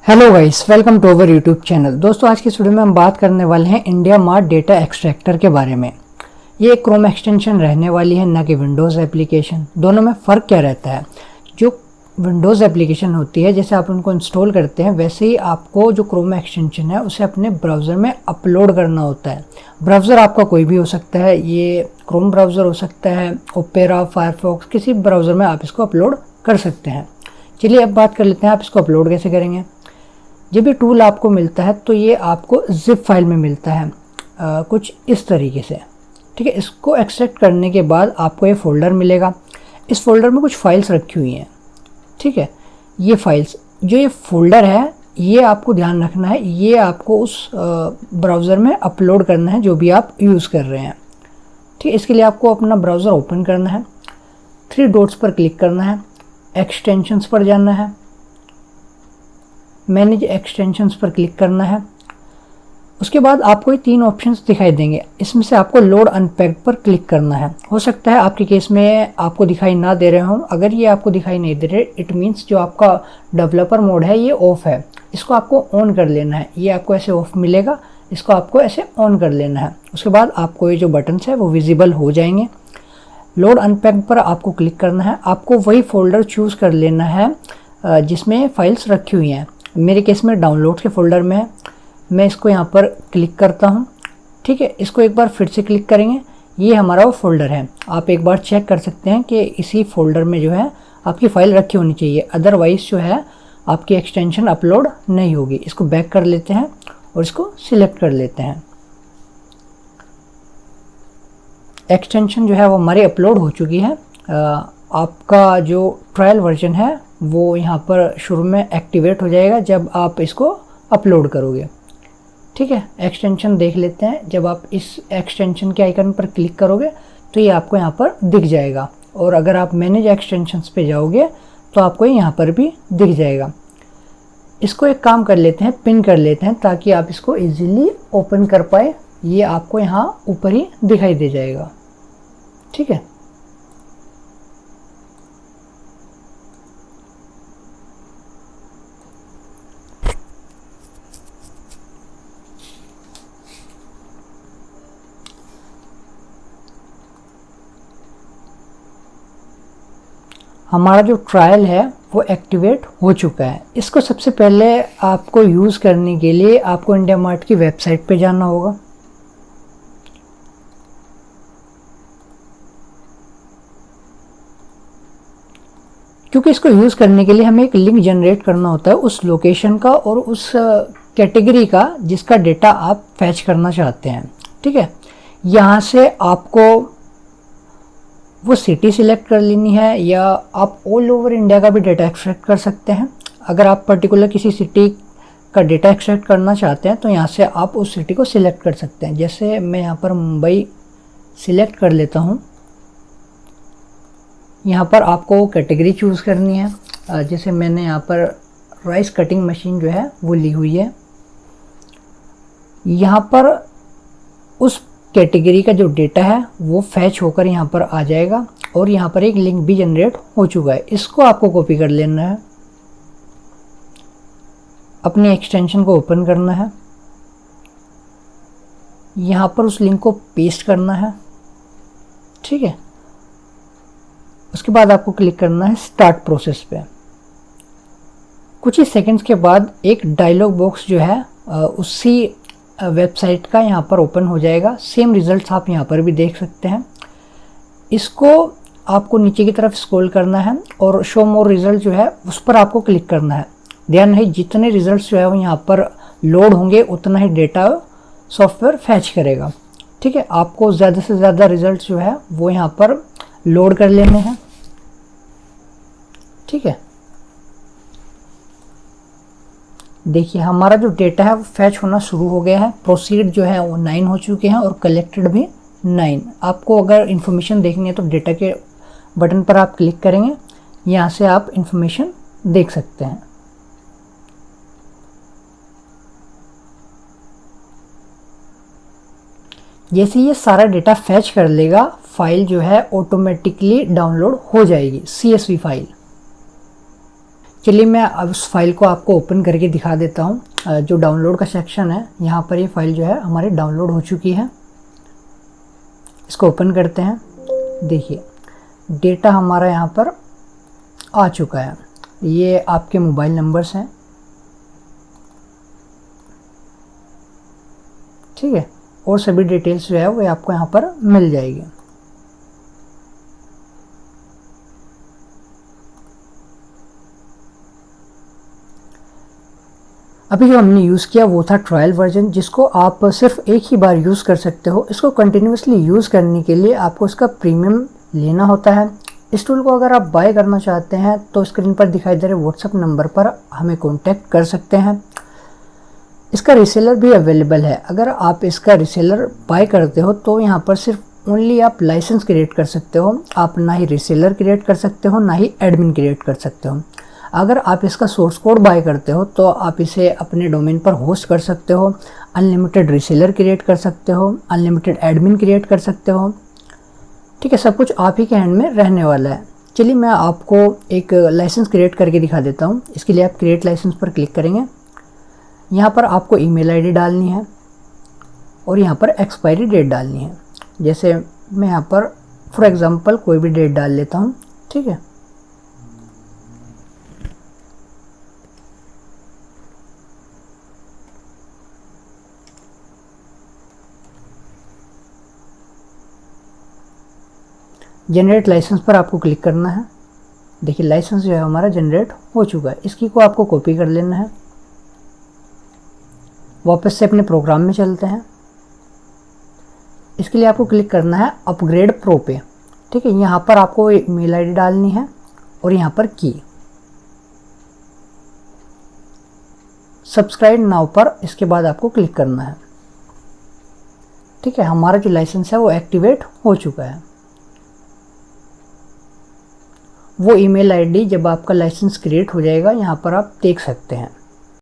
Hello guys, welcome to our YouTube channel. दोस्तों, आज की इस वीडियो में हम बात करने वाले हैं इंडिया मार्ट डेटा एक्सट्रैक्टर के बारे में। ये एक क्रोम एक्सटेंशन रहने वाली है, ना कि विंडोज़ एप्लीकेशन। दोनों में फ़र्क क्या रहता है? जो विंडोज़ एप्लीकेशन होती है, जैसे आप उनको इंस्टॉल करते हैं, वैसे ही आपको जो क्रोम एक्सटेंशन है उसे अपने ब्राउज़र में अपलोड करना होता है। ब्राउज़र आपका कोई भी हो सकता है, ये क्रोम ब्राउज़र हो सकता है, ओपेरा, फायरफॉक्स, किसी ब्राउज़र में आप इसको अपलोड कर सकते हैं। चलिए अब बात कर लेते हैं आप इसको अपलोड कैसे करेंगे। जब भी टूल आपको मिलता है तो ये आपको जिप फाइल में मिलता है, कुछ इस तरीके से। ठीक है, इसको एक्सट्रैक्ट करने के बाद आपको ये फ़ोल्डर मिलेगा। इस फोल्डर में कुछ फाइल्स रखी हुई हैं। ठीक है, ये फाइल्स, जो ये फ़ोल्डर है, ये आपको ध्यान रखना है, ये आपको उस ब्राउज़र में अपलोड करना है जो भी आप यूज़ कर रहे हैं। ठीक है, इसके लिए आपको अपना ब्राउज़र ओपन करना है, 3 डॉट्स पर क्लिक करना है, एक्सटेंशंस पर जाना है, मैनेज एक्सटेंशंस पर क्लिक करना है। उसके बाद आपको ये 3 ऑप्शंस दिखाई देंगे। इसमें से आपको लोड अनपैक्ड पर क्लिक करना है। हो सकता है आपके केस में आपको दिखाई ना दे रहे हों। अगर ये आपको दिखाई नहीं दे रहे, इट मीन्स जो आपका डेवलपर मोड है ये ऑफ है। इसको आपको ऑन कर लेना है। ये आपको ऐसे ऑफ मिलेगा, इसको आपको ऐसे ऑन कर लेना है। उसके बाद आपको ये जो बटन्स है वो विजिबल हो जाएंगे। लोड अनपैक्ड पर आपको क्लिक करना है। आपको वही फोल्डर चूज़ कर लेना है जिसमें फाइल्स रखी हुई हैं। मेरे केस में डाउनलोड के फ़ोल्डर में है। मैं इसको यहाँ पर क्लिक करता हूँ। ठीक है, इसको एक बार फिर से क्लिक करेंगे, ये हमारा वो फ़ोल्डर है। आप एक बार चेक कर सकते हैं कि इसी फ़ोल्डर में जो है आपकी फ़ाइल रखी होनी चाहिए, अदरवाइज़ जो है आपकी एक्सटेंशन अपलोड नहीं होगी। इसको बैक कर लेते हैं और इसको सिलेक्ट कर लेते हैं। एक्सटेंशन जो है वो हमारी अपलोड हो चुकी है। आपका जो ट्रायल वर्जन है वो यहाँ पर शुरू में एक्टिवेट हो जाएगा जब आप इसको अपलोड करोगे। ठीक है, एक्सटेंशन देख लेते हैं। जब आप इस एक्सटेंशन के आइकन पर क्लिक करोगे तो ये आपको यहाँ पर दिख जाएगा, और अगर आप मैनेज एक्सटेंशंस पे जाओगे तो आपको यहाँ पर भी दिख जाएगा। इसको एक काम कर लेते हैं, पिन कर लेते हैं, ताकि आप इसको इजीली ओपन कर पाए। ये आपको यहाँ ऊपर ही दिखाई दे जाएगा। ठीक है, हमारा जो ट्रायल है वो एक्टिवेट हो चुका है। इसको सबसे पहले आपको यूज़ करने के लिए आपको इंडिया मार्ट की वेबसाइट पे जाना होगा। क्योंकि इसको यूज़ करने के लिए हमें एक लिंक जनरेट करना होता है उस लोकेशन का और उस कैटेगरी का जिसका डेटा आप फैच करना चाहते हैं। ठीक है, यहाँ से आपको वो सिटी सिलेक्ट कर लेनी है, या आप ऑल ओवर इंडिया का भी डेटा एक्सट्रैक्ट कर सकते हैं। अगर आप पर्टिकुलर किसी सिटी का डेटा एक्सट्रैक्ट करना चाहते हैं तो यहाँ से आप उस सिटी को सिलेक्ट कर सकते हैं। जैसे मैं यहाँ पर मुंबई सिलेक्ट कर लेता हूँ। यहाँ पर आपको कैटेगरी चूज़ करनी है। जैसे मैंने यहाँ पर राइस कटिंग मशीन जो है वो ली हुई है। यहाँ पर उस कैटेगरी का जो डेटा है वो फैच होकर यहाँ पर आ जाएगा, और यहाँ पर एक लिंक भी जनरेट हो चुका है। इसको आपको कॉपी कर लेना है, अपनी एक्सटेंशन को ओपन करना है, यहाँ पर उस लिंक को पेस्ट करना है। ठीक है, उसके बाद आपको क्लिक करना है स्टार्ट प्रोसेस पे। कुछ ही सेकंड्स के बाद एक डायलॉग बॉक्स जो है उसी वेबसाइट का यहाँ पर ओपन हो जाएगा। सेम रिजल्ट्स आप यहाँ पर भी देख सकते हैं। इसको आपको नीचे की तरफ स्क्रॉल करना है और शो मोर रिजल्ट जो है उस पर आपको क्लिक करना है। ध्यान रहे, जितने रिजल्ट्स जो है वो यहाँ पर लोड होंगे उतना ही डेटा सॉफ्टवेयर फैच करेगा। ठीक है, आपको ज़्यादा से ज़्यादा रिजल्ट्स जो है वो यहाँ पर लोड कर लेने हैं। ठीक है, देखिए हमारा जो डेटा है वो फैच होना शुरू हो गया है। प्रोसीड जो है वो 9 हो चुके हैं और कलेक्टेड भी 9। आपको अगर इन्फॉर्मेशन देखनी है तो डेटा के बटन पर आप क्लिक करेंगे, यहाँ से आप इन्फॉर्मेशन देख सकते हैं। जैसे ये सारा डेटा फैच कर लेगा, फाइल जो है ऑटोमेटिकली डाउनलोड हो जाएगी, CSV फाइल। चलिए मैं अब उस फाइल को आपको ओपन करके दिखा देता हूँ। जो डाउनलोड का सेक्शन है, यहाँ पर ये फाइल जो है हमारी डाउनलोड हो चुकी है। इसको ओपन करते हैं। देखिए डेटा हमारा यहाँ पर आ चुका है। ये आपके मोबाइल नंबर्स हैं, ठीक है, और सभी डिटेल्स जो है वो आपको यहाँ पर मिल जाएगी। अभी जो हमने यूज़ किया वो था ट्रायल वर्जन, जिसको आप सिर्फ एक ही बार यूज़ कर सकते हो। इसको कंटिन्यूसली यूज़ करने के लिए आपको इसका प्रीमियम लेना होता है। इस टूल को अगर आप बाय करना चाहते हैं तो स्क्रीन पर दिखाई दे रहे व्हाट्सएप नंबर पर हमें कॉन्टैक्ट कर सकते हैं। इसका रीसेलर भी अवेलेबल है। अगर आप इसका रीसेलर बाय करते हो तो यहाँ पर सिर्फ ओनली आप लाइसेंस क्रिएट कर सकते हो। आप ना ही रीसेलर क्रिएट कर सकते हो, ना ही एडमिन क्रिएट कर सकते हो। अगर आप इसका सोर्स कोड बाय करते हो तो आप इसे अपने डोमेन पर होस्ट कर सकते हो, अनलिमिटेड रीसेलर क्रिएट कर सकते हो, अनलिमिटेड एडमिन क्रिएट कर सकते हो, ठीक है। सब कुछ आप ही के हैंड में रहने वाला है। चलिए मैं आपको एक लाइसेंस क्रिएट करके दिखा देता हूँ। इसके लिए आप क्रिएट लाइसेंस पर क्लिक करेंगे। यहाँ पर आपको ईमेल आईडी डालनी है और यहाँ पर एक्सपायरी डेट डालनी है। जैसे मैं यहाँ पर फॉर एग्जांपल कोई भी डेट डाल लेता हूँ, ठीक है। जनरेट लाइसेंस पर आपको क्लिक करना है। देखिए लाइसेंस जो है हमारा जनरेट हो चुका है। इसकी को आपको कॉपी कर लेना है। वापस से अपने प्रोग्राम में चलते हैं। इसके लिए आपको क्लिक करना है अपग्रेड प्रो पे, ठीक है। यहाँ पर आपको ईमेल आईडी डालनी है और यहाँ पर की सब्सक्राइब नाउ पर इसके बाद आपको क्लिक करना है, ठीक है। हमारा जो लाइसेंस है वो एक्टिवेट हो चुका है। वो ईमेल आईडी जब आपका लाइसेंस क्रिएट हो जाएगा यहाँ पर आप देख सकते हैं।